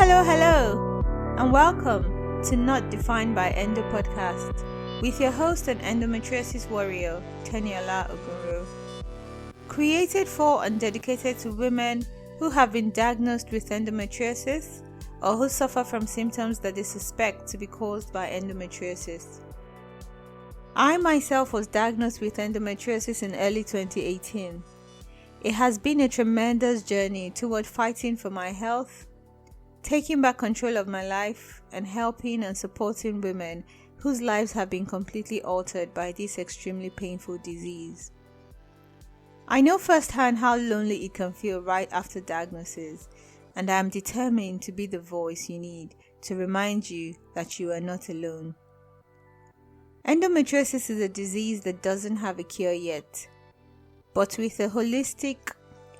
Hello, and welcome to Not Defined by Endo podcast with your host and endometriosis warrior, Teniola Ogunro. Created for and dedicated to women who have been diagnosed with endometriosis or who suffer from symptoms that they suspect to be caused by endometriosis. I myself was diagnosed with endometriosis in early 2018. It has been a tremendous journey toward fighting for my health, taking back control of my life, and helping and supporting women whose lives have been completely altered by this extremely painful disease. I know firsthand how lonely it can feel right after diagnosis, and I am determined to be the voice you need to remind you that you are not alone. Endometriosis is a disease that doesn't have a cure yet, but with a holistic,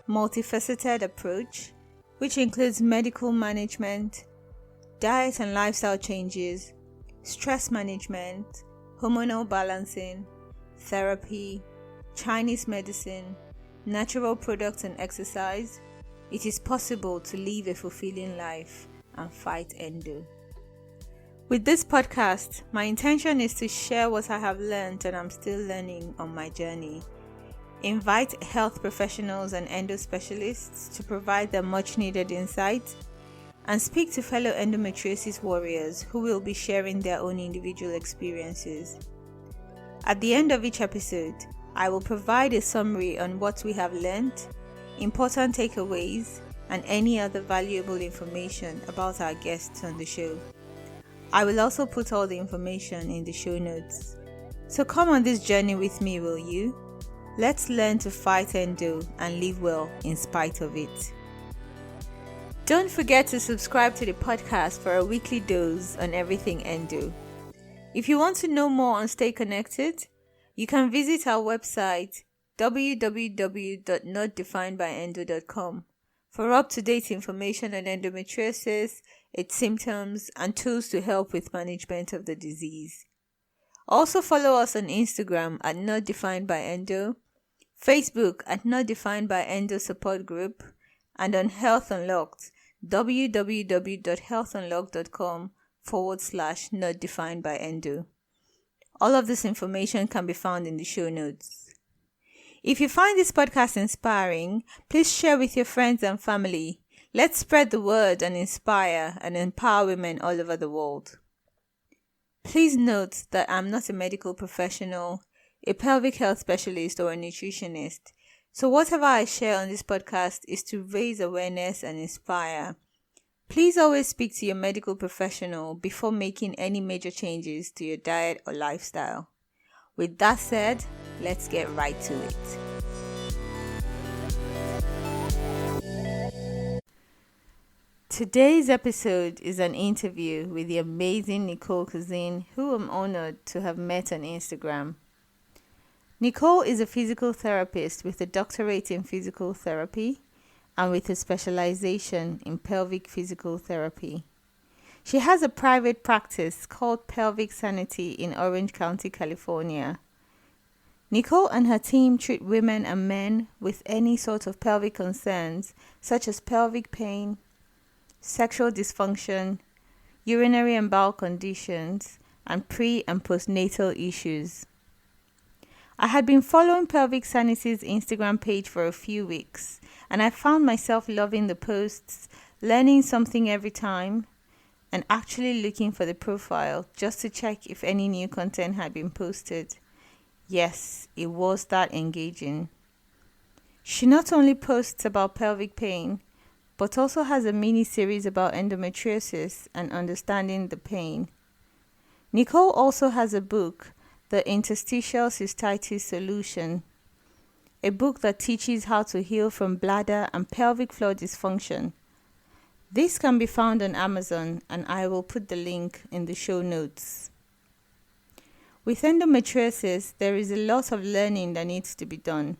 multifaceted approach, which includes medical management, diet and lifestyle changes, stress management, hormonal balancing, therapy, Chinese medicine, natural products and exercise, it is possible to live a fulfilling life and fight endo. With this podcast, my intention is to share what I have learned and I'm still learning on my journey. Invite health professionals and endo specialists to provide their much needed insight, and speak to fellow endometriosis warriors who will be sharing their own individual experiences. At the end of each episode, I will provide a summary on what we have learned, important takeaways, and any other valuable information about our guests on the show. I will also put all the information in the show notes. So come on this journey with me, will you? Let's learn to fight endo and live well in spite of it. Don't forget to subscribe to the podcast for a weekly dose on everything endo. If you want to know more and stay connected, you can visit our website www.notdefinedbyendo.com for up-to-date information on endometriosis, its symptoms, and tools to help with management of the disease. Also follow us on Instagram at Not Defined by Endo, Facebook at Not Defined by Endo Support Group, and on Health Unlocked, www.healthunlocked.com/Not Defined by Endo. All of this information can be found in the show notes. If you find this podcast inspiring, please share with your friends and family. Let's spread the word and inspire and empower women all over the world. Please note that I'm not a medical professional, a pelvic health specialist, or a nutritionist. So whatever I share on this podcast is to raise awareness and inspire. Please always speak to your medical professional before making any major changes to your diet or lifestyle. With that said, let's get right to it. Today's episode is an interview with the amazing Nicole Cozean, who I'm honored to have met on Instagram. Nicole is a physical therapist with a doctorate in physical therapy and with a specialization in pelvic physical therapy. She has a private practice called Pelvic Sanity in Orange County, California. Nicole and her team treat women and men with any sort of pelvic concerns such as pelvic pain, sexual dysfunction, urinary and bowel conditions, and pre- and post-natal issues. I had been following Pelvic Sanity's Instagram page for a few weeks, and I found myself loving the posts, learning something every time, and actually looking for the profile just to check if any new content had been posted. Yes, it was that engaging. She not only posts about pelvic pain, but also has a mini-series about endometriosis and understanding the pain. Nicole also has a book, The Interstitial Cystitis Solution, a book that teaches how to heal from bladder and pelvic floor dysfunction. This can be found on Amazon, and I will put the link in the show notes. With endometriosis, there is a lot of learning that needs to be done,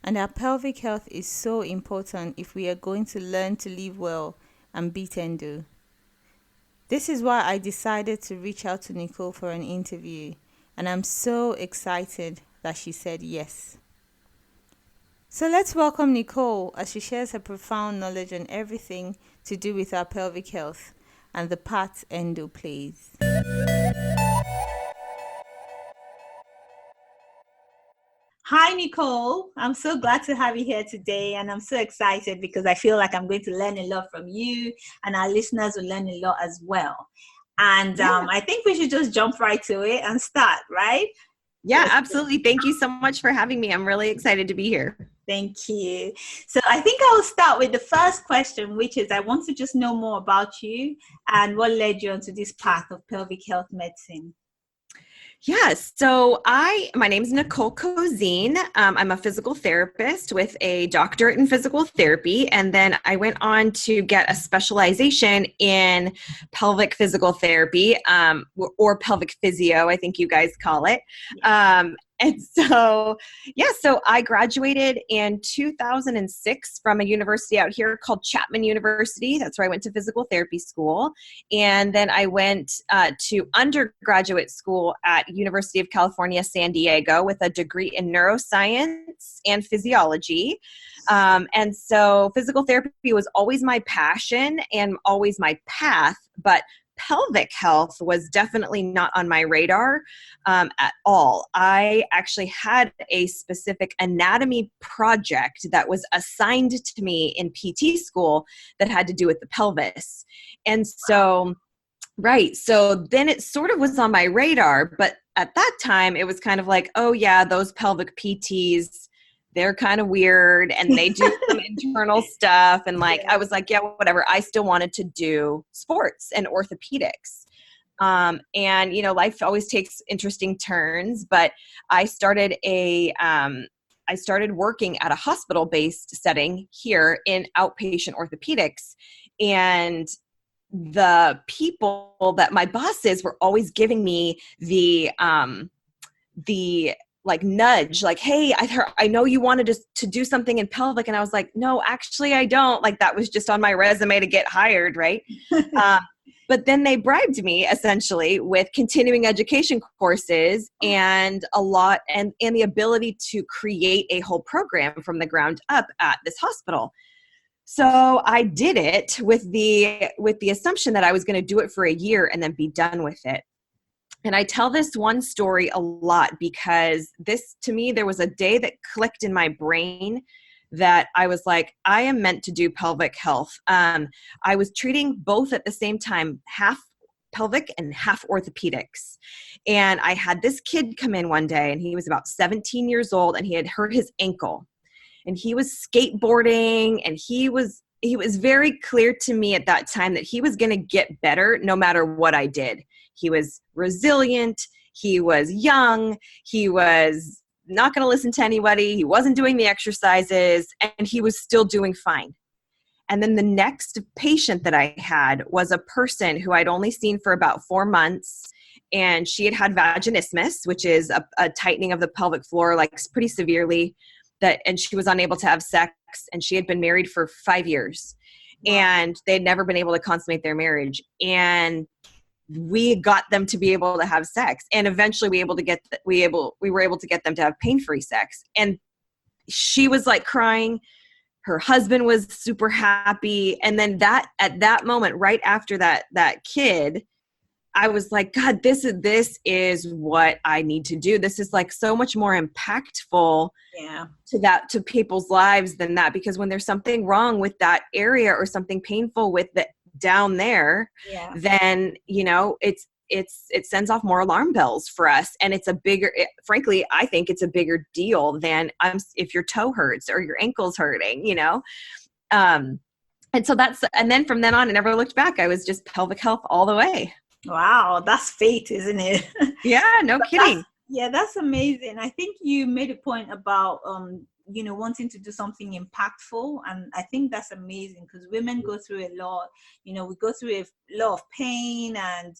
and our pelvic health is so important if we are going to learn to live well and beat endo. This is why I decided to reach out to Nicole for an interview, and I'm so excited that she said yes. So let's welcome Nicole as she shares her profound knowledge on everything to do with our pelvic health and the part endo plays. Hi, Nicole. I'm so glad to have you here today, and I'm so excited because I feel like I'm going to learn a lot from you, and our listeners will learn a lot as well. And I think we should just jump right to it and start, right? Yeah, absolutely. Thank you so much for having me. I'm really excited to be here. Thank you. So I think I'll start with the first question, which is I want to just know more about you and what led you onto this path of pelvic health medicine. Yes. So my name is Nicole Cozean. I'm a physical therapist with a doctorate in physical therapy. And then I went on to get a specialization in pelvic physical therapy, or pelvic physio, I think you guys call it. And so I graduated in 2006 from a university out here called Chapman University. That's where I went to physical therapy school. And then I went to undergraduate school at University of California, San Diego with a degree in neuroscience and physiology. And so physical therapy was always my passion and always my path, but pelvic health was definitely not on my radar at all. I actually had a specific anatomy project that was assigned to me in PT school that had to do with the pelvis. And so, so then it sort of was on my radar, but at that time it was kind of like, oh yeah, those pelvic PTs, they're kind of weird and they do some internal stuff. And I was like, yeah, whatever. I still wanted to do sports and orthopedics. And life always takes interesting turns, but I started working at a hospital-based setting here in outpatient orthopedics. And the people that my bosses were always giving me the nudge, hey, I know you wanted to do something in pelvic. And I was like, no, actually I don't. That was just on my resume to get hired. Right. But then they bribed me essentially with continuing education courses and and the ability to create a whole program from the ground up at this hospital. So I did it with the assumption that I was going to do it for a year and then be done with it. And I tell this one story a lot because to me, there was a day that clicked in my brain that I was like, I am meant to do pelvic health. I was treating both at the same time, half pelvic and half orthopedics. And I had this kid come in one day and he was about 17 years old and he had hurt his ankle. And he was skateboarding and he was very clear to me at that time that he was going to get better no matter what I did. He was resilient. He was young. He was not going to listen to anybody. He wasn't doing the exercises and he was still doing fine. And then the next patient that I had was a person who I'd only seen for about 4 months. And she had vaginismus, which is a tightening of the pelvic floor, pretty severely. And she was unable to have sex, and she had been married for 5 years. Wow. And they'd never been able to consummate their marriage. And we got them to be able to have sex. And eventually we were able to get them to have pain-free sex. And she was crying. Her husband was super happy. And then at that moment, right after that kid, I was like, God, this is what I need to do. This is so much more impactful to people's lives than that. Because when there's something wrong with that area or something painful with the down there, then, it sends off more alarm bells for us. And it's frankly, I think it's a bigger deal than if your toe hurts or your ankle's hurting, and so and then from then on, I never looked back. I was just pelvic health all the way. Wow, that's fate, isn't it? Yeah, no kidding. That's amazing. I think you made a point about wanting to do something impactful, and I think that's amazing because women go through a lot. We go through a lot of pain, and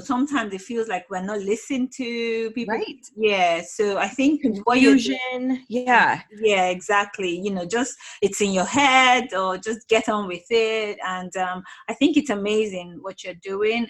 sometimes it feels like we're not listened to. People, right? So I think confusion. Yeah, exactly. Just it's in your head, or just get on with it. And I think it's amazing what you're doing.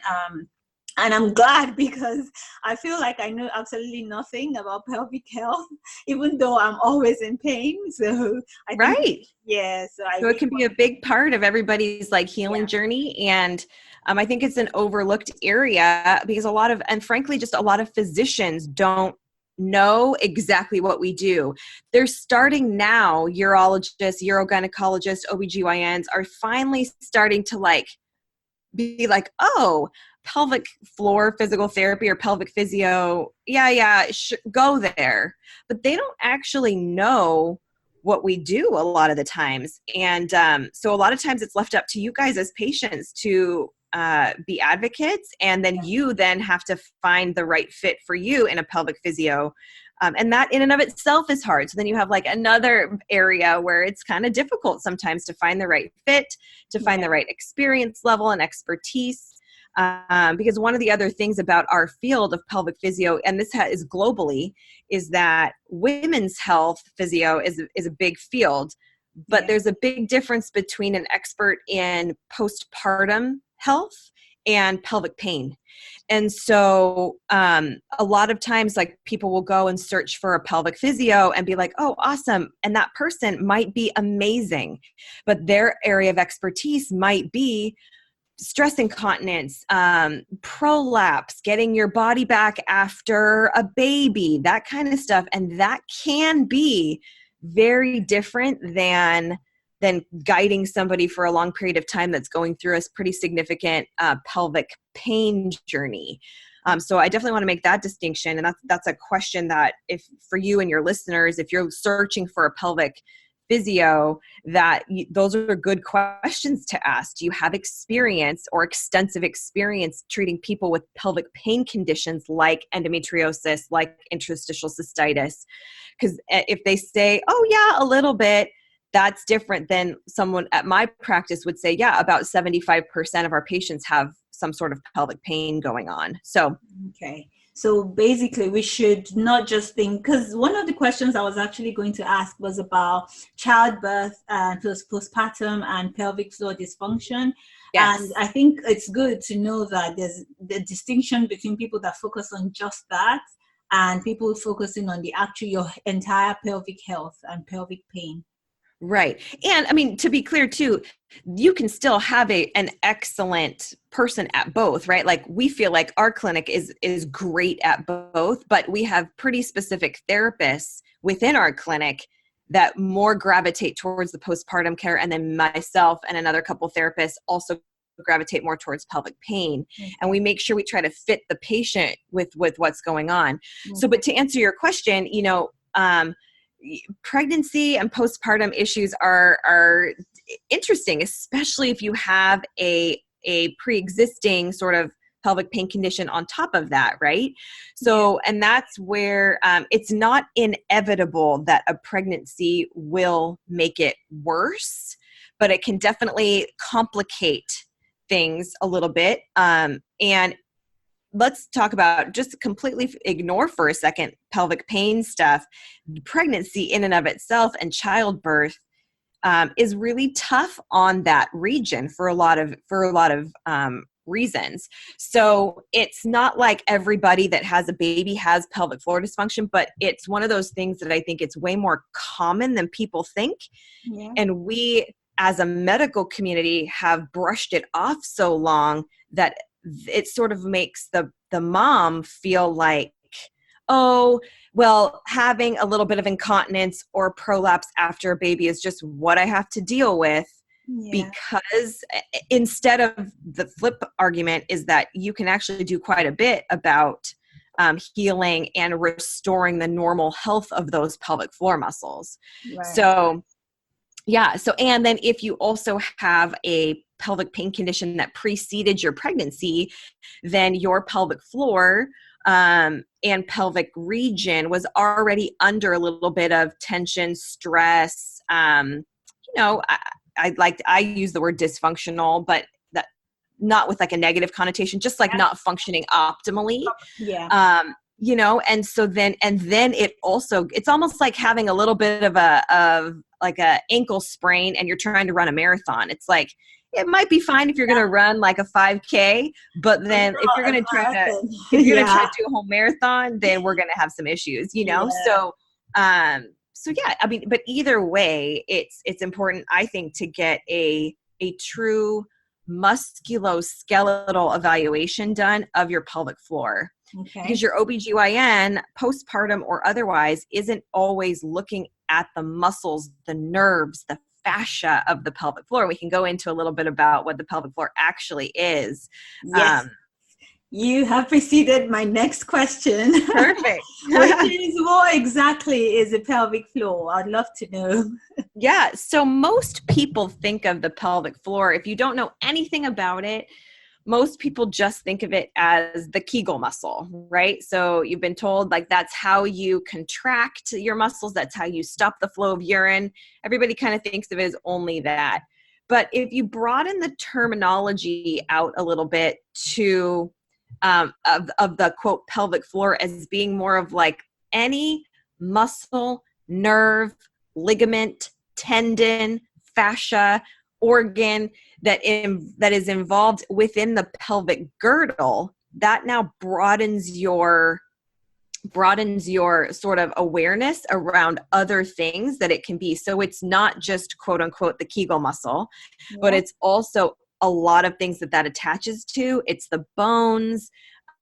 And I'm glad, because I feel like I know absolutely nothing about pelvic health, even though I'm always in pain. So I think, Right. yeah. So I So it can be a big part of everybody's like healing journey. And I think it's an overlooked area because and frankly, just a lot of physicians don't know exactly what we do. They're starting now, urologists, urogynecologists, OBGYNs are finally starting to be like, oh, pelvic floor physical therapy or pelvic physio, go there. But they don't actually know what we do a lot of the times. And so a lot of times it's left up to you guys as patients to be advocates, and then you then have to find the right fit for you in a pelvic physio. And that in and of itself is hard. So then you have like another area where it's kind of difficult sometimes to find the right fit, to find the right experience level and expertise. Because one of the other things about our field of pelvic physio, and this is globally, is that women's health physio is a big field, but there's a big difference between an expert in postpartum health and pelvic pain. And so a lot of times, like, people will go and search for a pelvic physio and be like, oh, awesome. And that person might be amazing, but their area of expertise might be stress incontinence, prolapse, getting your body back after a baby, that kind of stuff. And that can be very different than guiding somebody for a long period of time that's going through a pretty significant pelvic pain journey. So I definitely want to make that distinction. And that's a question that, if for you and your listeners, if you're searching for a pelvic physio, those are good questions to ask. Do you have experience or extensive experience treating people with pelvic pain conditions like endometriosis, like interstitial cystitis? Because if they say, oh yeah, a little bit, that's different than someone at my practice would say, yeah, about 75% of our patients have some sort of pelvic pain going on. So, okay. So basically, we should not just think, because one of the questions I was actually going to ask was about childbirth and postpartum and pelvic floor dysfunction. yes. And I think it's good to know that there's the distinction between people that focus on just that and people focusing on your entire pelvic health and pelvic pain. Right. And I mean, to be clear too, you can still have an excellent person at both, right? Like, we feel like our clinic is great at both, but we have pretty specific therapists within our clinic that more gravitate towards the postpartum care. And then myself and another couple therapists also gravitate more towards pelvic pain. Mm-hmm. And we make sure we try to fit the patient with what's going on. Mm-hmm. So, but to answer your question, pregnancy and postpartum issues are interesting, especially if you have a pre-existing sort of pelvic pain condition on top of that, right? So, and that's where it's not inevitable that a pregnancy will make it worse, but it can definitely complicate things a little bit. And let's talk about, just completely ignore for a second pelvic pain stuff. Pregnancy in and of itself and childbirth is really tough on that region for a lot of reasons. So it's not like everybody that has a baby has pelvic floor dysfunction, but it's one of those things that I think it's way more common than people think. Yeah. And we, as a medical community, have brushed it off so long that it sort of makes the mom feel like, oh, well, having a little bit of incontinence or prolapse after a baby is just what I have to deal with. Yeah. Because instead of the flip argument is that you can actually do quite a bit about healing and restoring the normal health of those pelvic floor muscles. Right. So, yeah. So, and then if you also have a pelvic pain condition that preceded your pregnancy, then your pelvic floor and pelvic region was already under a little bit of tension, stress. I use the word dysfunctional, but that not with like a negative connotation, just like not functioning optimally. Yeah. and so then it also, it's almost like having a little bit of like a ankle sprain and you're trying to run a marathon. It's like, it might be fine if you're going to run like a 5K, but then if you're going to try to, if you're going to try to do a whole marathon, then we're going to have some issues, So, so yeah, I mean, but either way, it's important, I think, to get a true musculoskeletal evaluation done of your pelvic floor. Okay. Because your OBGYN, postpartum or otherwise, isn't always looking at the muscles, the nerves, the fascia of the pelvic floor. We can go into a little bit about what the pelvic floor actually is. Yes. You have preceded my next question. Perfect. Which is, what exactly is a pelvic floor? I'd love to know. Yeah. So most people think of the pelvic floor, if you don't know anything about it, most people just think of it as the Kegel muscle, right? So you've been told like that's how you contract your muscles. That's how you stop the flow of urine. Everybody kind of thinks of it as only that. But if you broaden the terminology out a little bit to of the quote pelvic floor as being more of like any muscle, nerve, ligament, tendon, fascia, organ that is involved within the pelvic girdle, that now broadens your sort of awareness around other things that it can be. So it's not just quote unquote the Kegel muscle, but it's also a lot of things that attaches to. It's the bones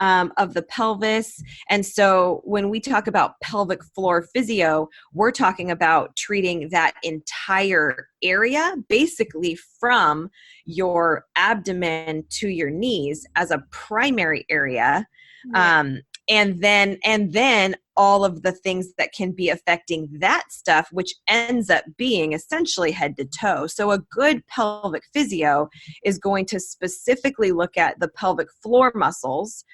of the pelvis. And so when we talk about pelvic floor physio, we're talking about treating that entire area, basically from your abdomen to your knees as a primary area. And then all of the things that can be affecting that stuff, which ends up being essentially head to toe. So a good pelvic physio is going to specifically look at the pelvic floor muscles,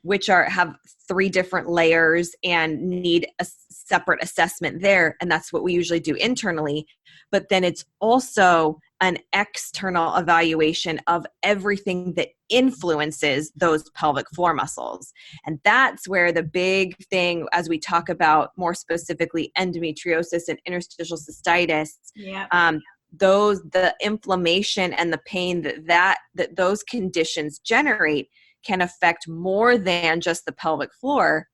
which have 3 different layers and need a separate assessment there. And that's what we usually do internally. But then it's also an external evaluation of everything that influences those pelvic floor muscles. And that's where the big thing, as we talk about more specifically endometriosis and interstitial cystitis, the inflammation and the pain that those conditions generate can affect more than just the pelvic floor,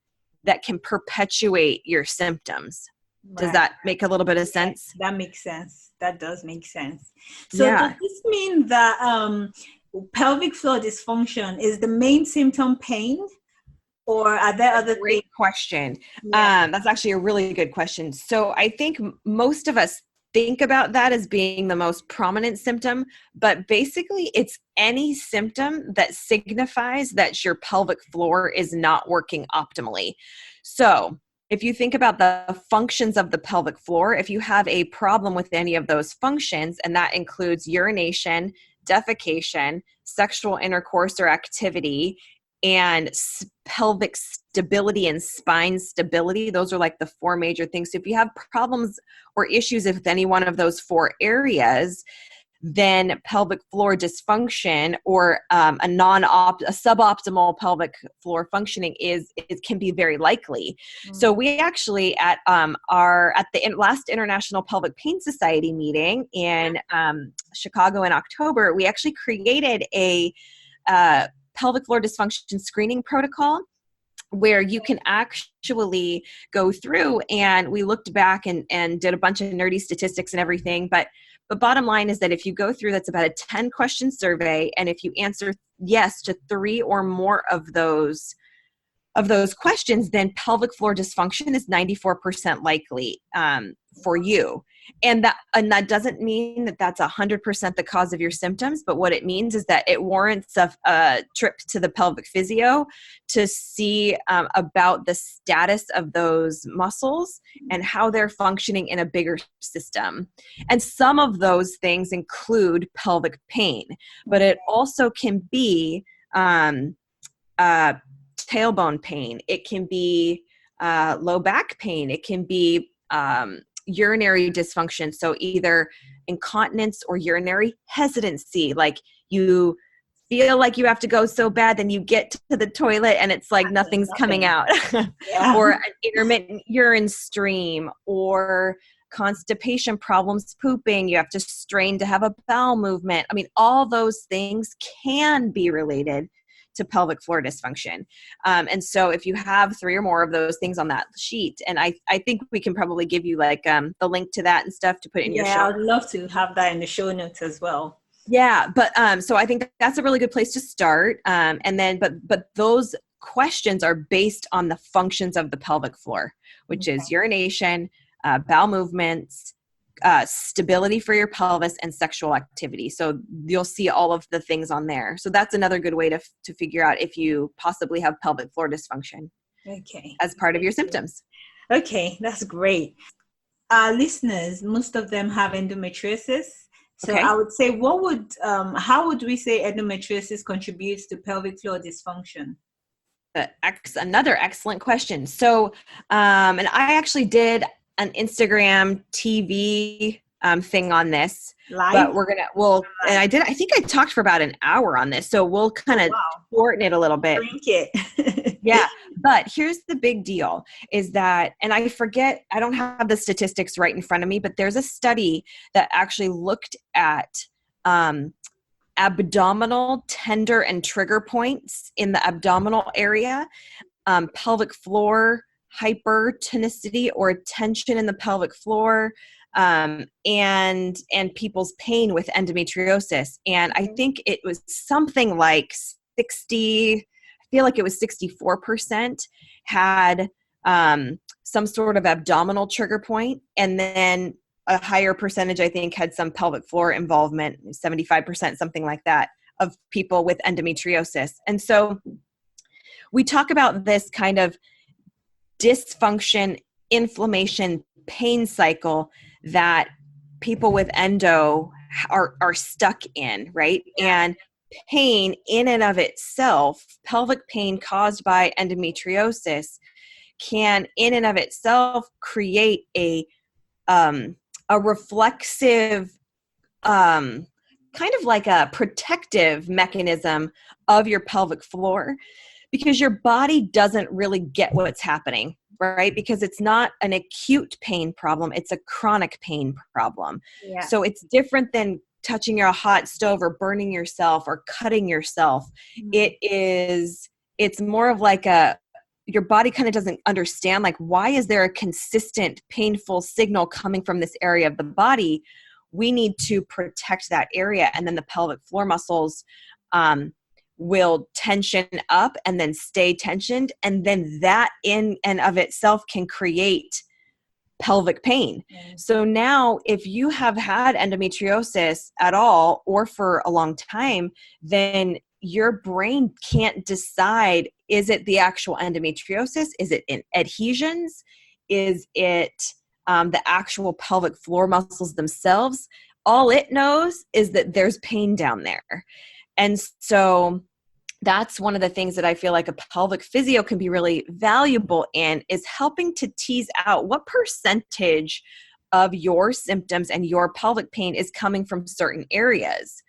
that can perpetuate your symptoms. Does that make a little bit of sense? That makes sense. That does make sense. So does this mean that pelvic floor dysfunction is the main symptom pain, or are there other things? Great question. That's actually a really good question. So I think most of us think about that as being the most prominent symptom, but basically it's any symptom that signifies that your pelvic floor is not working optimally. So if you think about the functions of the pelvic floor, if you have a problem with any of those functions, and that includes urination, defecation, sexual intercourse or activity, and pelvic stability and spine stability, those are like the 4 major things. So if you have problems or issues with any one of those 4 areas, then pelvic floor dysfunction or a suboptimal pelvic floor functioning can be very likely. So we actually at the last International Pelvic Pain Society meeting in Chicago in October, we actually created a pelvic floor dysfunction screening protocol where you can actually go through, and we looked back and did a bunch of nerdy statistics and everything, but bottom line is that if you go through, that's about a 10-question survey, and if you answer yes to 3 or more of those questions, then pelvic floor dysfunction is 94% likely for you. And that doesn't mean that that's 100% the cause of your symptoms, but what it means is that it warrants a trip to the pelvic physio to see about the status of those muscles and how they're functioning in a bigger system. And some of those things include pelvic pain, but it also can be tailbone pain. It can be low back pain. It can be urinary dysfunction. So either incontinence or urinary hesitancy, like you feel like you have to go so bad, then you get to the toilet and it's like nothing's coming out. Or an intermittent urine stream, or constipation problems pooping, you have to strain to have a bowel movement. I mean, all those things can be related to pelvic floor dysfunction. And so if you have 3 or more of those things on that sheet, and I think we can probably give you like the link to that and stuff to put in your show. Yeah, I'd love to have that in the show notes as well. Yeah, but so I think that's a really good place to start. And then, but those questions are based on the functions of the pelvic floor, which is urination, bowel movements, stability for your pelvis, and sexual activity. So you'll see all of the things on there. So that's another good way to figure out if you possibly have pelvic floor dysfunction. Okay. As part of your symptoms. Okay, that's great. Our listeners, most of them have endometriosis. So I would say, how would we say endometriosis contributes to pelvic floor dysfunction? Another excellent question. So, and I actually did an Instagram TV thing on this, live? But and I think I talked for about an hour on this. So we'll kind of shorten it a little bit. Drink it. Yeah. But here's the big deal is that, and I forget, I don't have the statistics right in front of me, but there's a study that actually looked at abdominal tender and trigger points in the abdominal area, pelvic floor hypertonicity or tension in the pelvic floor, and people's pain with endometriosis. And I think it was something like 64% had some sort of abdominal trigger point, and then a higher percentage, I think, had some pelvic floor involvement, 75%, something like that, of people with endometriosis. And so we talk about this kind of dysfunction, inflammation, pain cycle that people with endo are stuck in, right? And pain in and of itself, pelvic pain caused by endometriosis, can in and of itself create a reflexive, kind of like a protective mechanism of your pelvic floor, because your body doesn't really get what's happening, right? Because it's not an acute pain problem, it's a chronic pain problem. Yeah. So it's different than touching your hot stove or burning yourself or cutting yourself. Mm-hmm. It's more of like your body kind of doesn't understand, like, why is there a consistent painful signal coming from this area of the body? We need to protect that area. And then the pelvic floor muscles will tension up and then stay tensioned. And then that in and of itself can create pelvic pain. Mm-hmm. So now if you have had endometriosis at all or for a long time, then your brain can't decide, is it the actual endometriosis? Is it in adhesions? Is it the actual pelvic floor muscles themselves? All it knows is that there's pain down there. And so that's one of the things that I feel like a pelvic physio can be really valuable in, is helping to tease out what percentage of your symptoms and your pelvic pain is coming from certain areas.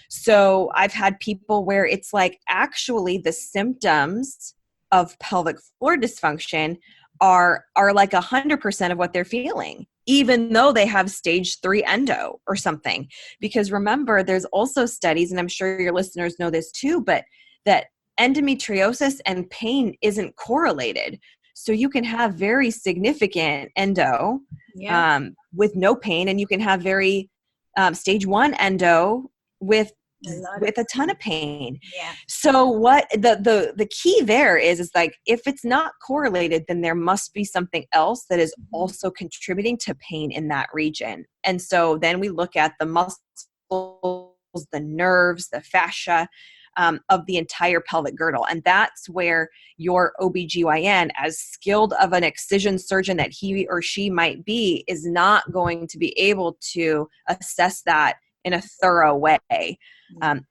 So I've had people where it's like, actually the symptoms of pelvic floor dysfunction are like 100% of what they're feeling, even though they have stage 3 endo or something. Because remember, there's also studies, and I'm sure your listeners know this too, but that endometriosis and pain isn't correlated. So you can have very significant endo with no pain, and you can have very stage 1 endo with a ton of pain. Yeah. So what the key there is like, if it's not correlated, then there must be something else that is also contributing to pain in that region. And so then we look at the muscles, the nerves, the fascia, of the entire pelvic girdle. And that's where your OBGYN, as skilled of an excision surgeon that he or she might be, is not going to be able to assess that in a thorough way.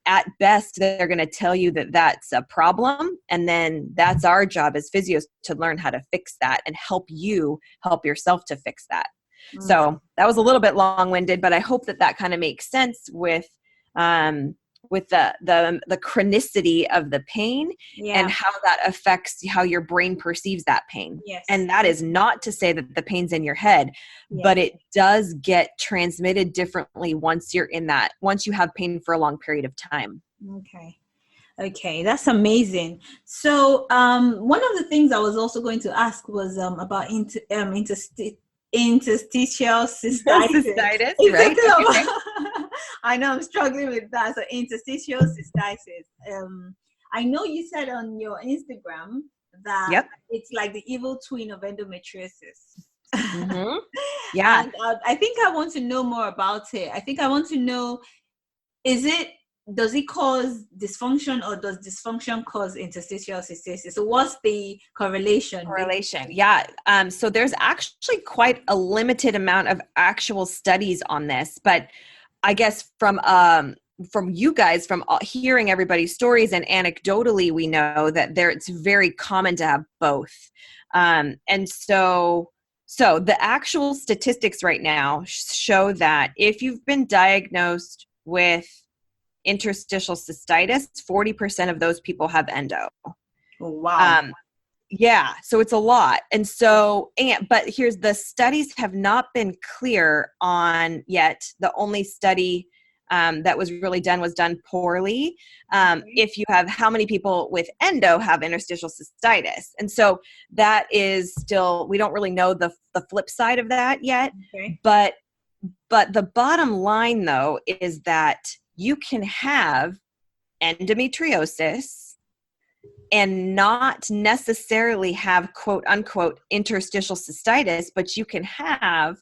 At best, they're going to tell you that that's a problem. And then that's our job as physios to learn how to fix that and help yourself to fix that. So that was a little bit long-winded, but I hope that kind of makes sense with the chronicity of the pain and how that affects how your brain perceives that pain. Yes. And that is not to say that the pain's in your head, but it does get transmitted differently once you have pain for a long period of time. Okay, that's amazing. So one of the things I was also going to ask was about interstitial cystitis. Cystitis, right? Okay. I know I'm struggling with that. So interstitial cystitis. I know you said on your Instagram that it's like the evil twin of endometriosis. Mm-hmm. Yeah. And I think I want to know more about it. I think I want to know, does it cause dysfunction, or does dysfunction cause interstitial cystitis? So what's the correlation? Yeah. So there's actually quite a limited amount of actual studies on this, but I guess from you guys, from hearing everybody's stories and anecdotally, we know that it's very common to have both. And so the actual statistics right now show that if you've been diagnosed with interstitial cystitis, 40% of those people have endo. Oh, wow. Yeah, so it's a lot. But here's the studies have not been clear on yet. The only study that was really done was done poorly. If you have how many people with endo have interstitial cystitis. And so that is still, we don't really know the flip side of that yet. Okay. But the bottom line though is that you can have endometriosis and not necessarily have quote unquote interstitial cystitis, but you can have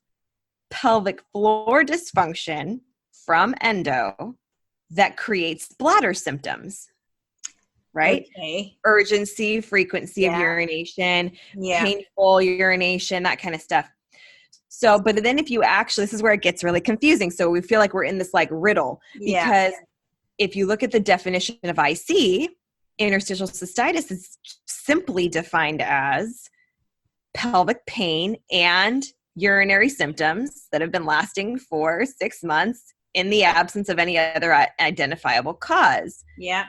pelvic floor dysfunction from endo that creates bladder symptoms, right? Okay. Urgency, frequency of urination, painful urination, that kind of stuff. So, but then if you actually, this is where it gets really confusing. So we feel like we're in this like riddle because if you look at the definition of IC, interstitial cystitis is simply defined as pelvic pain and urinary symptoms that have been lasting for 6 months in the absence of any other identifiable cause. Yeah.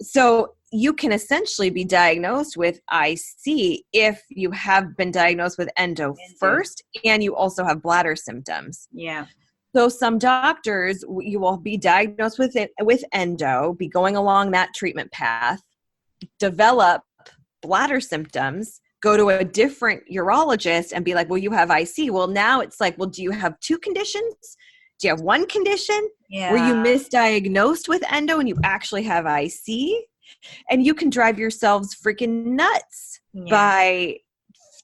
So you can essentially be diagnosed with IC if you have been diagnosed with endo first and you also have bladder symptoms. Yeah. So some doctors, you will be diagnosed with endo, be going along that treatment path, develop bladder symptoms, go to a different urologist and be like, well, you have IC. Well, now it's like, well, do you have two conditions? Do you have one condition? Yeah. Were you misdiagnosed with endo and you actually have IC? And you can drive yourselves freaking nuts by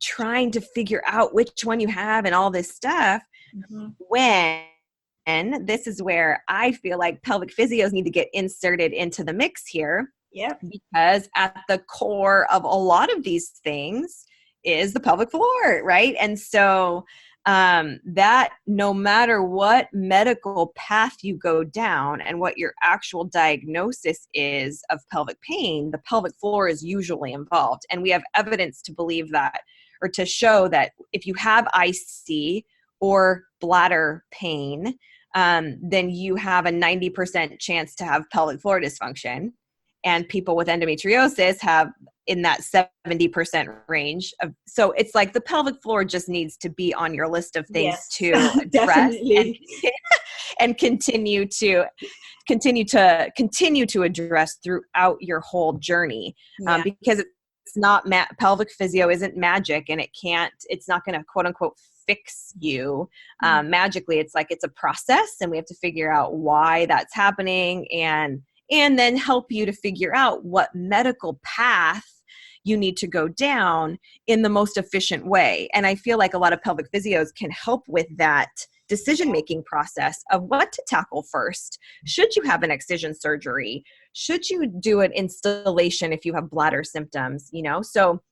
trying to figure out which one you have and all this stuff. Mm-hmm. When this is where I feel like pelvic physios need to get inserted into the mix here. Yep. Because at the core of a lot of these things is the pelvic floor, right? And so that no matter what medical path you go down and what your actual diagnosis is of pelvic pain, the pelvic floor is usually involved. And we have evidence to believe that, or to show that if you have IC or bladder pain, then you have a 90% chance to have pelvic floor dysfunction. And people with endometriosis have in that 70% range so it's like the pelvic floor just needs to be on your list of things to address and continue to address throughout your whole journey. Because it's not pelvic physio isn't magic, and it's not going to quote unquote fix you magically. It's like, it's a process, and we have to figure out why that's happening and then help you to figure out what medical path you need to go down in the most efficient way. And I feel like a lot of pelvic physios can help with that decision-making process of what to tackle first. Should you have an excision surgery? Should you do an installation if you have bladder symptoms? So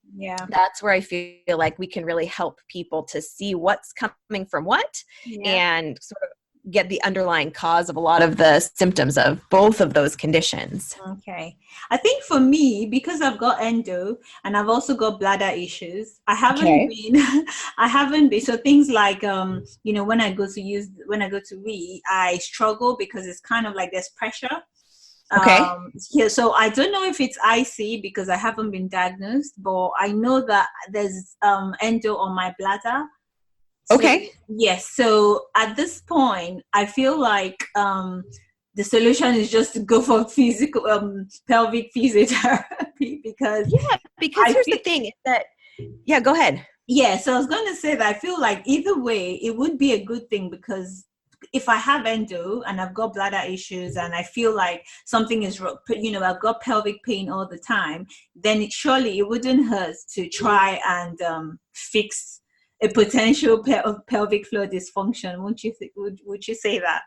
that's where I feel like we can really help people to see what's coming from what and sort of get the underlying cause of a lot of the symptoms of both of those conditions. Okay. I think for me, because I've got endo and I've also got bladder issues, I haven't been, so things like, when I go to wee, I struggle because it's kind of like there's pressure. Okay. Yeah, so I don't know if it's IC because I haven't been diagnosed, but I know that there's endo on my bladder. So, Okay. yes. So at this point, I feel like the solution is just to go for physical pelvic physiotherapy because because I here's the feel, thing is that, go ahead. yeah. So I was going to say that I feel like either way, it would be a good thing because if I have endo and I've got bladder issues and I feel like something is wrong, I've got pelvic pain all the time, then surely it wouldn't hurt to try and fix a potential pelvic floor dysfunction. Wouldn't you would you say that?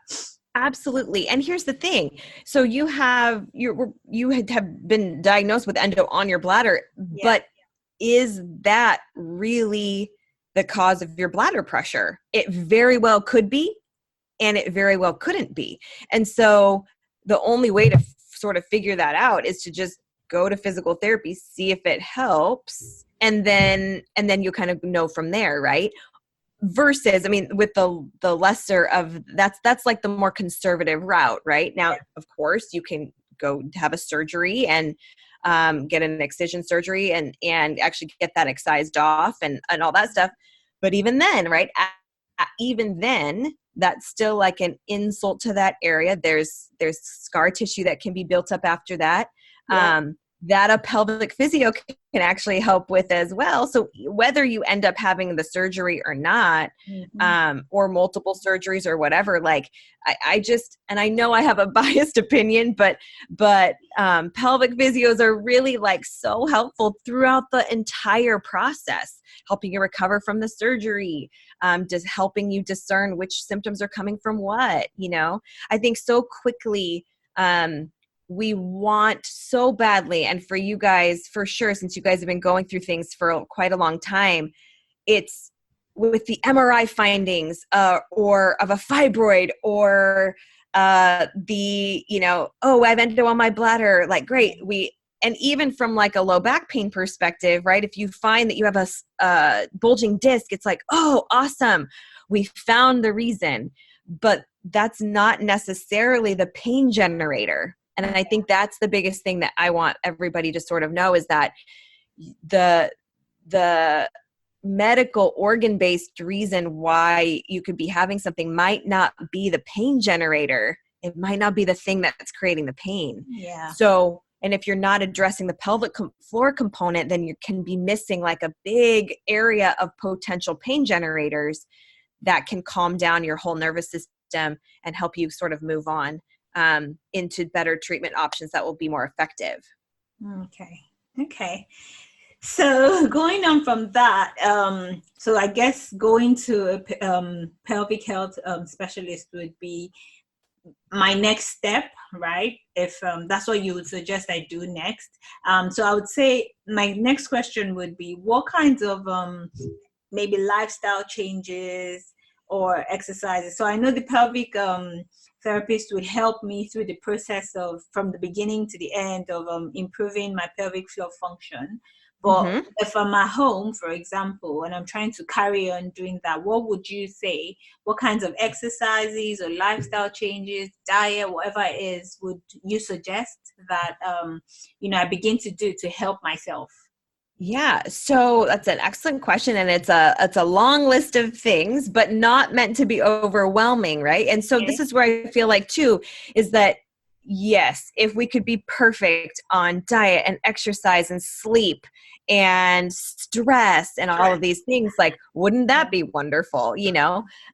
Absolutely. And here's the thing. So you have been diagnosed with endo on your bladder, but is that really the cause of your bladder pressure? It very well could be, and it very well couldn't be. And so the only way to sort of figure that out is to just go to physical therapy, see if it helps, and then you kind of know from there, right? Versus, I mean, with the lesser of that's like the more conservative route, right? Now, of course, you can go have a surgery and get an excision surgery and actually get that excised off and all that stuff. But even then, right? Even then, that's still like an insult to that area. There's scar tissue that can be built up after that. That a pelvic physio can actually help with as well. So whether you end up having the surgery or not, or multiple surgeries or whatever, like I just, and I know I have a biased opinion, but pelvic physios are really like so helpful throughout the entire process, helping you recover from the surgery, just helping you discern which symptoms are coming from what, I think so quickly, we want so badly, and for you guys, for sure, since you guys have been going through things for quite a long time, it's with the MRI findings or of a fibroid or oh, I've endo on my bladder, like great. And even from like a low back pain perspective, right? If you find that you have a bulging disc, it's like, oh, awesome. We found the reason, but that's not necessarily the pain generator. And I think that's the biggest thing that I want everybody to sort of know is that the medical organ-based reason why you could be having something might not be the pain generator. It might not be the thing that's creating the pain. Yeah. So, and if you're not addressing the pelvic floor component, then you can be missing like a big area of potential pain generators that can calm down your whole nervous system and help you sort of move on into better treatment options that will be more effective. Okay. So going on from that, so I guess going to a pelvic health specialist would be my next step, right? If that's what you would suggest I do next. So I would say my next question would be, what kinds of maybe lifestyle changes or exercises? So I know the pelvic therapist would help me through the process of from the beginning to the end of improving my pelvic floor function. But if I'm at home, for example, and I'm trying to carry on doing that, what would you say? What kinds of exercises or lifestyle changes, diet, whatever it is, would you suggest that I begin to do to help myself? Yeah, so that's an excellent question, and it's a long list of things, but not meant to be overwhelming, right? And so this is where I feel like too is that yes, if we could be perfect on diet and exercise and sleep and stress and all of these things, like wouldn't that be wonderful,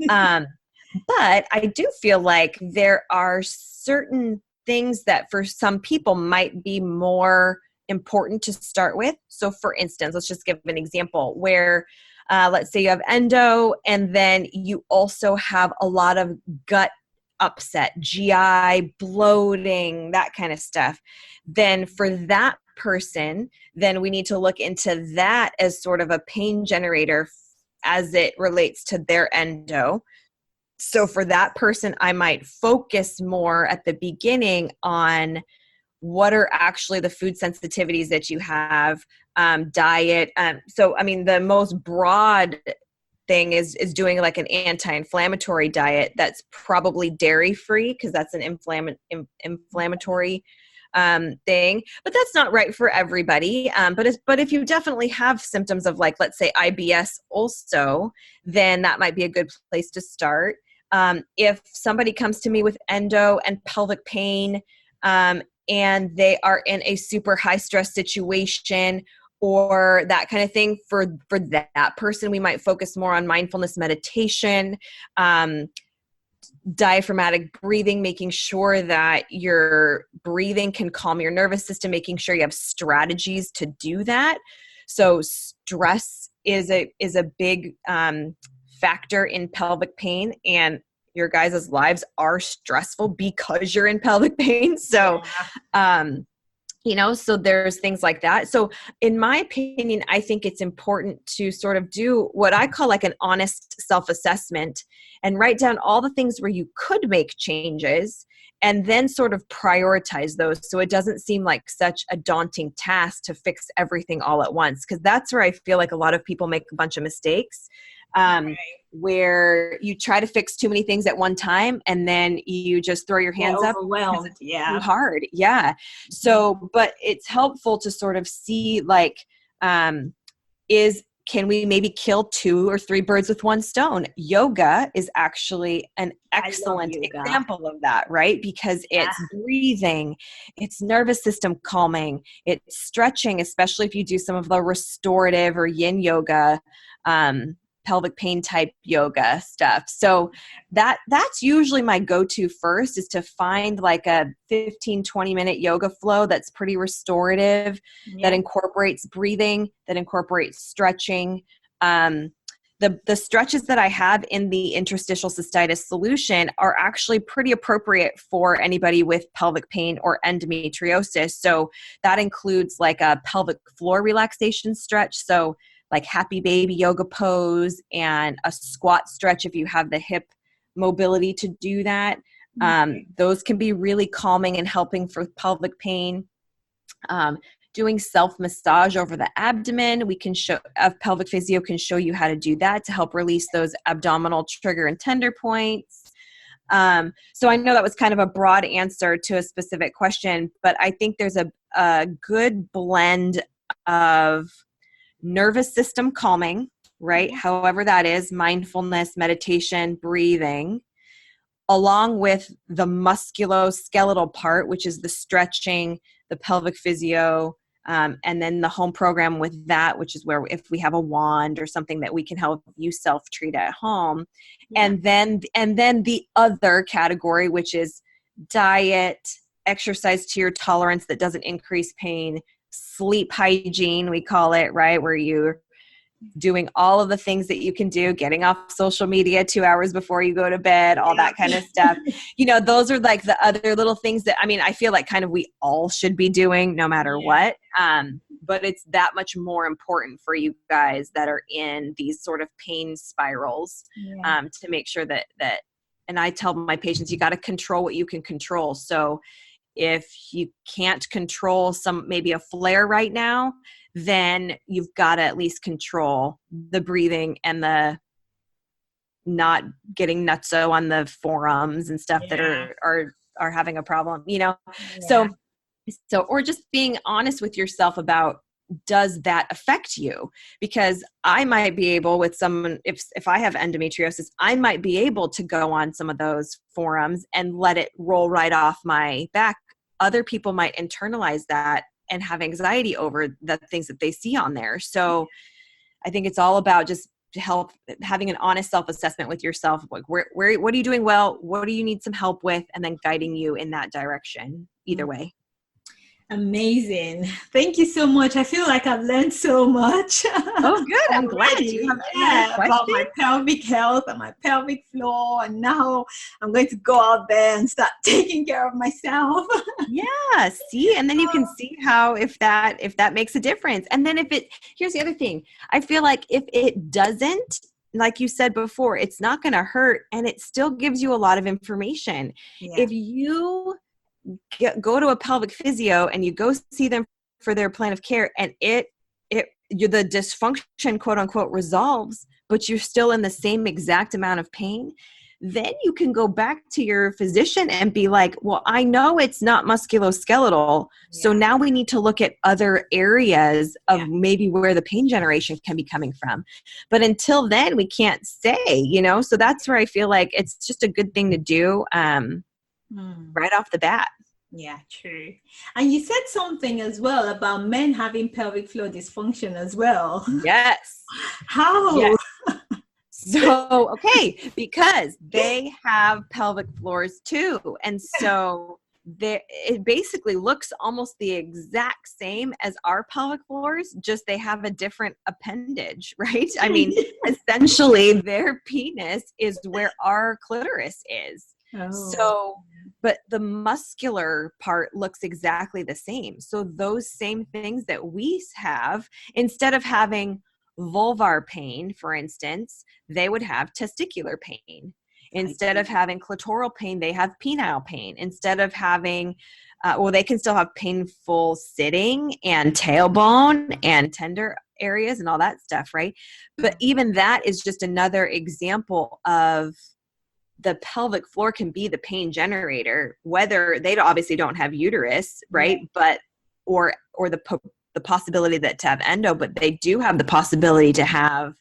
But I do feel like there are certain things that for some people might be more important to start with. So for instance, let's just give an example where let's say you have endo and then you also have a lot of gut upset, GI, bloating, that kind of stuff. Then for that person, then we need to look into that as sort of a pain generator as it relates to their endo. So for that person, I might focus more at the beginning on what are actually the food sensitivities that you have, diet. So, I mean, the most broad thing is doing like an anti-inflammatory diet that's probably dairy free, because that's an inflammatory thing, but that's not right for everybody. But if you definitely have symptoms of, like, let's say IBS also, then that might be a good place to start. If somebody comes to me with endo and pelvic pain, and they are in a super high stress situation or that kind of thing, for that person, we might focus more on mindfulness meditation, diaphragmatic breathing, making sure that your breathing can calm your nervous system, making sure you have strategies to do that. So stress is a big factor in pelvic pain, and your guys' lives are stressful because you're in pelvic pain. So, so there's things like that. So in my opinion, I think it's important to sort of do what I call like an honest self-assessment and write down all the things where you could make changes, and then sort of prioritize those so it doesn't seem like such a daunting task to fix everything all at once. Because that's where I feel like a lot of people make a bunch of mistakes. Where you try to fix too many things at one time, and then you just throw your hands up because it's too hard. Yeah. So, but it's helpful to sort of see, like, can we maybe kill 2 or 3 birds with one stone? Yoga is actually an excellent example of that, right? Because it's breathing, it's nervous system calming, it's stretching, especially if you do some of the restorative or yin yoga, pelvic pain type yoga stuff. So that's usually my go-to first, is to find like a 15-20 minute yoga flow that's pretty restorative, that incorporates breathing, that incorporates stretching. The stretches that I have in the interstitial cystitis solution are actually pretty appropriate for anybody with pelvic pain or endometriosis. So that includes like a pelvic floor relaxation stretch. So like happy baby yoga pose, and a squat stretch if you have the hip mobility to do that. Those can be really calming and helping for pelvic pain. Doing self-massage over the abdomen, pelvic physio can show you how to do that to help release those abdominal trigger and tender points. So I know that was kind of a broad answer to a specific question, but I think there's a good blend of nervous system calming, right? However that is, mindfulness, meditation, breathing, along with the musculoskeletal part, which is the stretching, the pelvic physio, and then the home program with that, which is where if we have a wand or something that we can help you self-treat at home. And then the other category, which is diet, exercise to your tolerance that doesn't increase pain, sleep hygiene, we call it, right? Where you're doing all of the things that you can do, getting off social media 2 hours before you go to bed, all that kind of stuff. Those are like the other little things that, I feel like kind of we all should be doing no matter what. But it's that much more important for you guys that are in these sort of pain spirals, to make sure that, and I tell my patients, you got to control what you can control. So if you can't control maybe a flare right now, then you've got to at least control the breathing and the not getting nutso on the forearms and stuff that are having a problem, So, or just being honest with yourself about, does that affect you? Because I might be able with someone, if I have endometriosis, I might be able to go on some of those forums and let it roll right off my back. Other people might internalize that and have anxiety over the things that they see on there. So I think it's all about just having an honest self-assessment with yourself. Like where, what are you doing well? What do you need some help with? And then guiding you in that direction, either way. Amazing. Thank you so much. I feel like I've learned so much. Oh, good. I'm glad. Do you have any questions? About my pelvic health and my pelvic floor. And now I'm going to go out there and start taking care of myself. Yeah. See, and then you can see how, if that makes a difference. And then here's the other thing. I feel like if it doesn't, like you said before, it's not going to hurt, and it still gives you a lot of information. Yeah. If you go to a pelvic physio and you go see them for their plan of care, and the dysfunction, quote unquote, resolves, but you're still in the same exact amount of pain, then you can go back to your physician and be like, well, I know it's not musculoskeletal. So now we need to look at other areas of maybe where the pain generation can be coming from. But until then, we can't say, so that's where I feel like it's just a good thing to do right off the bat. Yeah, true. And you said something as well about men having pelvic floor dysfunction as well. Yes. How? Yes. So, okay, because they have pelvic floors too. And so it basically looks almost the exact same as our pelvic floors, just they have a different appendage, right? I mean, essentially their penis is where our clitoris is. So, but the muscular part looks exactly the same. So those same things that we have, instead of having vulvar pain, for instance, they would have testicular pain. Instead of having clitoral pain, they have penile pain. Instead of having, they can still have painful sitting and tailbone and tender areas and all that stuff, right? But even that is just another example of the pelvic floor can be the pain generator, whether they obviously don't have uterus, right? But, or the possibility that to have endo, but they do have the possibility to have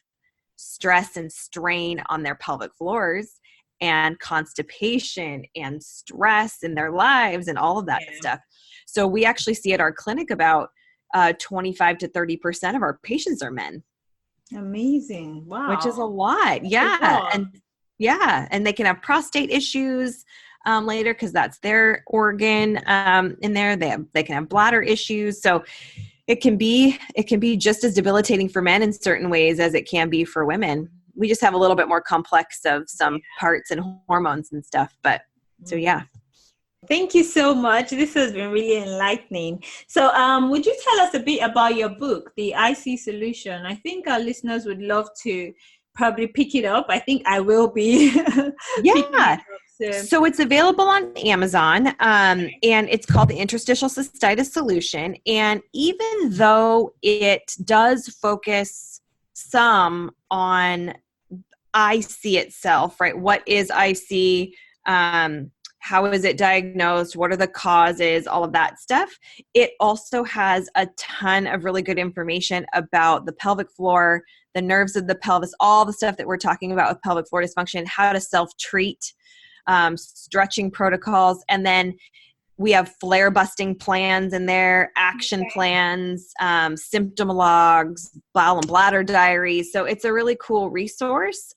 stress and strain on their pelvic floors and constipation and stress in their lives and all of that stuff. So we actually see at our clinic about 25 to 30% of our patients are men. Amazing. Wow. Which is a lot. Yeah. And they can have prostate issues later because that's their organ in there. They can have bladder issues. So it can be just as debilitating for men in certain ways as it can be for women. We just have a little bit more complex of some parts and hormones and stuff. But so, yeah. Thank you so much. This has been really enlightening. So would you tell us a bit about your book, The IC Solution? I think our listeners would love to probably pick it up. I think I will be. Yeah. So it's available on Amazon, and it's called the Interstitial Cystitis Solution. And even though it does focus some on IC itself, right? What is IC? How is it diagnosed? What are the causes? All of that stuff. It also has a ton of really good information about the pelvic floor, the nerves of the pelvis, all the stuff that we're talking about with pelvic floor dysfunction, how to self-treat, stretching protocols, and then we have flare busting plans in there, action plans, symptom logs, bowel and bladder diaries. So it's a really cool resource.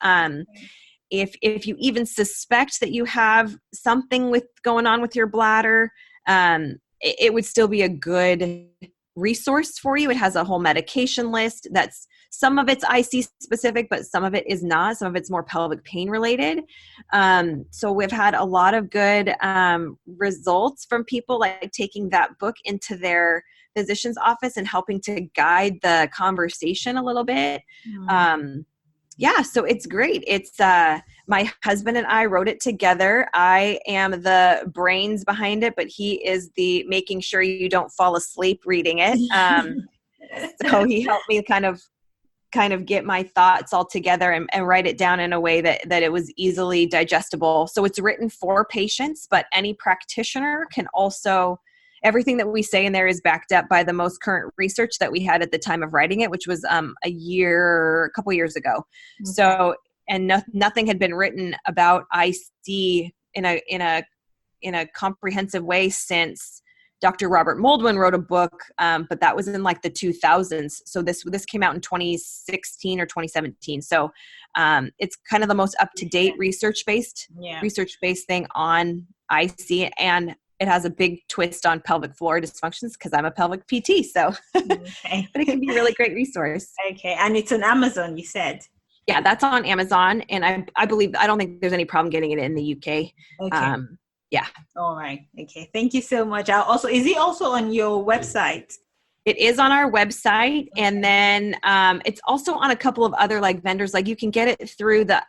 If you even suspect that you have something going on with your bladder, it would still be a good resource for you. It has a whole medication list that's some of it's IC specific, but some of it is not. Some of it's more pelvic pain related. So we've had a lot of good results from people like taking that book into their physician's office and helping to guide the conversation a little bit. So it's great. It's my husband and I wrote it together. I am the brains behind it, but he is the making sure you don't fall asleep reading it. So he helped me kind of get my thoughts all together and write it down in a way that it was easily digestible. So it's written for patients, but any practitioner can also, everything that we say in there is backed up by the most current research that we had at the time of writing it, which was a couple years ago. Okay. So, and nothing had been written about IC in a comprehensive way since Dr. Robert Moldwin wrote a book, but that was in like the 2000s. So this came out in 2016 or 2017. So it's kind of the most up-to-date research-based thing on IC, and it has a big twist on pelvic floor dysfunctions because I'm a pelvic PT. So, okay. But it can be a really great resource. Okay, and it's on Amazon, you said. Yeah, that's on Amazon, and I don't think there's any problem getting it in the UK. Okay. Yeah. All right. Okay. Thank you so much. Is it also on your website? It is on our website. Okay. And then it's also on a couple of other like vendors. Like you can get it through the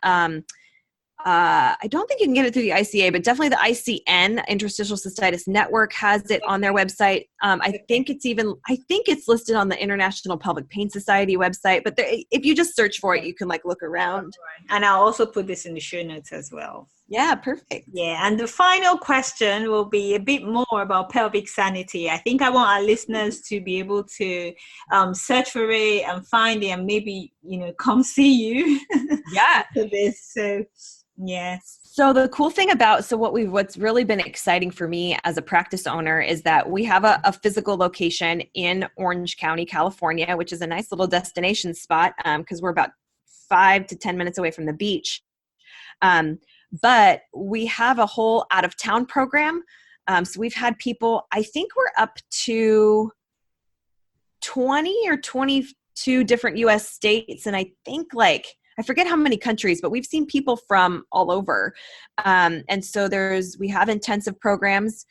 I don't think you can get it through the ICA, but definitely the ICN, Interstitial Cystitis Network, has it on their website. I think it's listed on the International Pelvic Pain Society website, but if you just search for it, you can like look around. And I'll also put this in the show notes as well. Yeah, perfect. Yeah, and the final question will be a bit more about pelvic sanity. I think I want our listeners to be able to search for it and find it, and maybe come see you. Yeah. For this, so yes. So the cool thing about what's really been exciting for me as a practice owner is that we have a physical location in Orange County, California, which is a nice little destination spot because we're about 5 to 10 minutes away from the beach. But we have a whole out-of-town program. So we've had people, I think we're up to 20 or 22 different U.S. states. And I think I forget how many countries, but we've seen people from all over. And so we have intensive programs.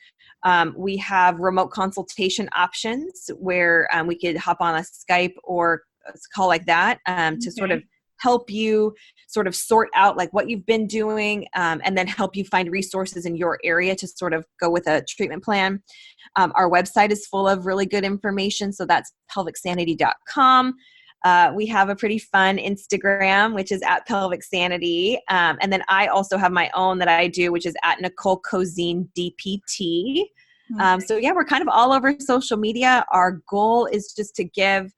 We have remote consultation options where we could hop on a Skype or a call like that to sort of help you sort of sort out like what you've been doing and then help you find resources in your area to sort of go with a treatment plan. Our website is full of really good information. So that's pelvicsanity.com. We have a pretty fun Instagram, which is at Pelvic Sanity. And then I also have my own that I do, which is at Nicole Cozean DPT. So yeah, we're kind of all over social media. Our goal is just to give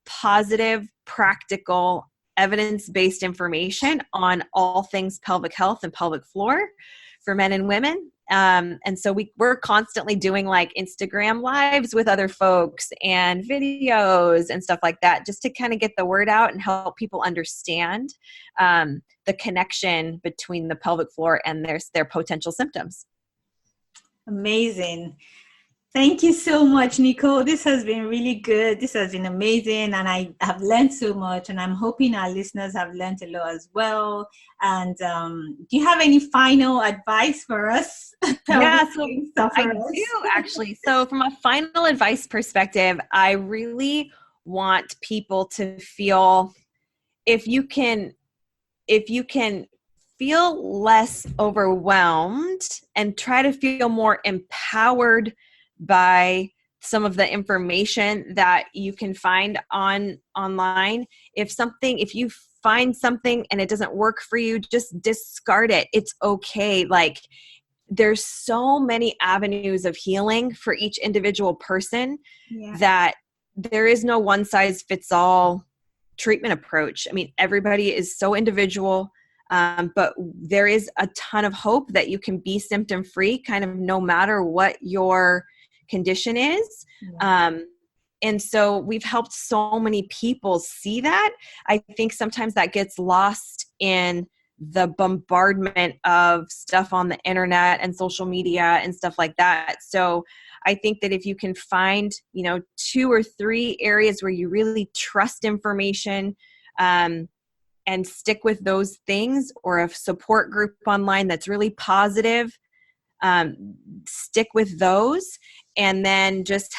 positive, practical, evidence-based information on all things pelvic health and pelvic floor for men and women. And so we're constantly doing like Instagram lives with other folks and videos and stuff like that, just to kind of get the word out and help people understand the connection between the pelvic floor and their potential symptoms. Amazing. Thank you so much, Nicole. This has been really good. This has been amazing. And I have learned so much. And I'm hoping our listeners have learned a lot as well. And do you have any final advice for us? Yeah, so I do actually. So from a final advice perspective, I really want people to feel if you can feel less overwhelmed and try to feel more empowered by some of the information that you can find online. If you find something and it doesn't work for you, just discard it. It's okay. Like there's so many avenues of healing for each individual person that there is no one size fits all treatment approach. I mean, everybody is so individual. But there is a ton of hope that you can be symptom free kind of no matter what your condition is. And so we've helped so many people see that. I think sometimes that gets lost in the bombardment of stuff on the internet and social media and stuff like that. So I think that if you can find, 2 or 3 areas where you really trust information, and stick with those things, or a support group online that's really positive, stick with those, and then just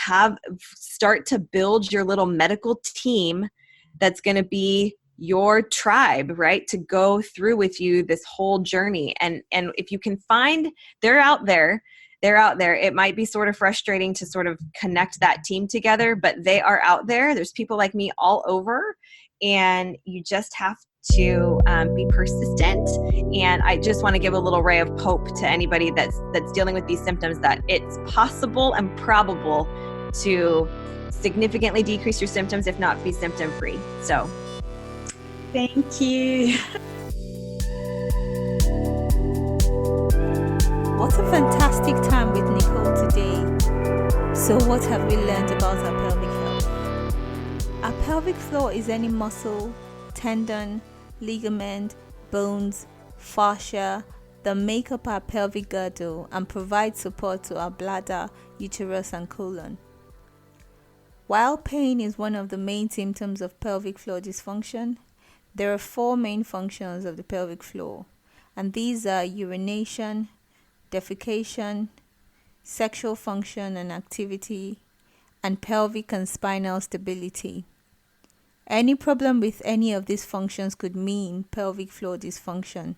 start to build your little medical team that's going to be your tribe, right? To go through with you this whole journey. And if you can find, they're out there. It might be sort of frustrating to sort of connect that team together, but they are out there. There's people like me all over, and you just have to be persistent. And I just want to give a little ray of hope to anybody that's dealing with these symptoms, that it's possible and probable to significantly decrease your symptoms, if not be symptom free. So thank you. What a fantastic time with Nicole today. So what have we learned about our pelvic health? Our pelvic floor is any muscle, tendon, ligament, bones, fascia that make up our pelvic girdle and provide support to our bladder, uterus, and colon. While pain is one of the main symptoms of pelvic floor dysfunction, there are 4 main functions of the pelvic floor, and these are urination, defecation, sexual function and activity, and pelvic and spinal stability. Any problem with any of these functions could mean pelvic floor dysfunction.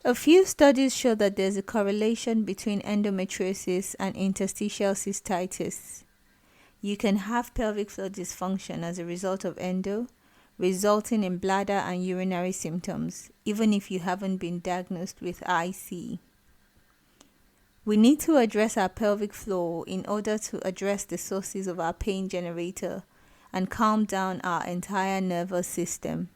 A few studies show that there's a correlation between endometriosis and interstitial cystitis. You can have pelvic floor dysfunction as a result of endo, resulting in bladder and urinary symptoms, even if you haven't been diagnosed with IC. We need to address our pelvic floor in order to address the sources of our pain generator and calm down our entire nervous system.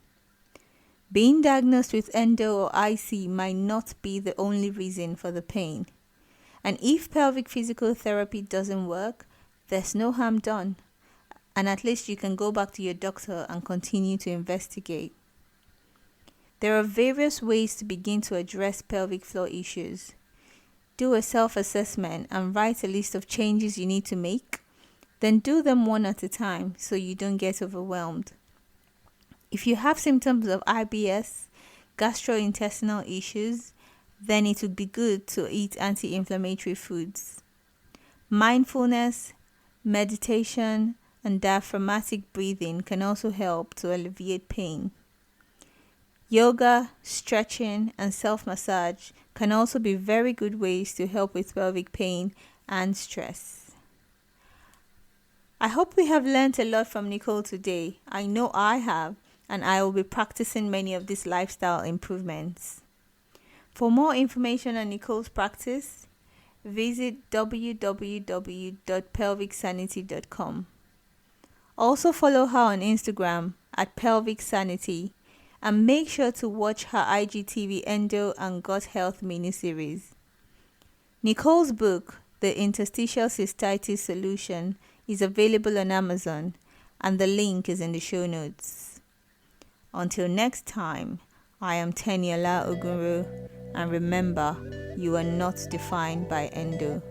Being diagnosed with endo or IC might not be the only reason for the pain. And if pelvic physical therapy doesn't work, there's no harm done. And at least you can go back to your doctor and continue to investigate. There are various ways to begin to address pelvic floor issues. Do a self-assessment and write a list of changes you need to make. Then do them one at a time so you don't get overwhelmed. If you have symptoms of IBS, gastrointestinal issues, then it would be good to eat anti-inflammatory foods. Mindfulness, meditation, and diaphragmatic breathing can also help to alleviate pain. Yoga, stretching, and self-massage can also be very good ways to help with pelvic pain and stress. I hope we have learned a lot from Nicole today. I know I have, and I will be practicing many of these lifestyle improvements. For more information on Nicole's practice, visit www.pelvicsanity.com. Also follow her on Instagram at Pelvic Sanity, and make sure to watch her IGTV Endo and Gut Health miniseries. Nicole's book, The Interstitial Cystitis Solution, is available on Amazon, and the link is in the show notes. Until next time, I am Teniola Ogunro, and remember, you are not defined by endo.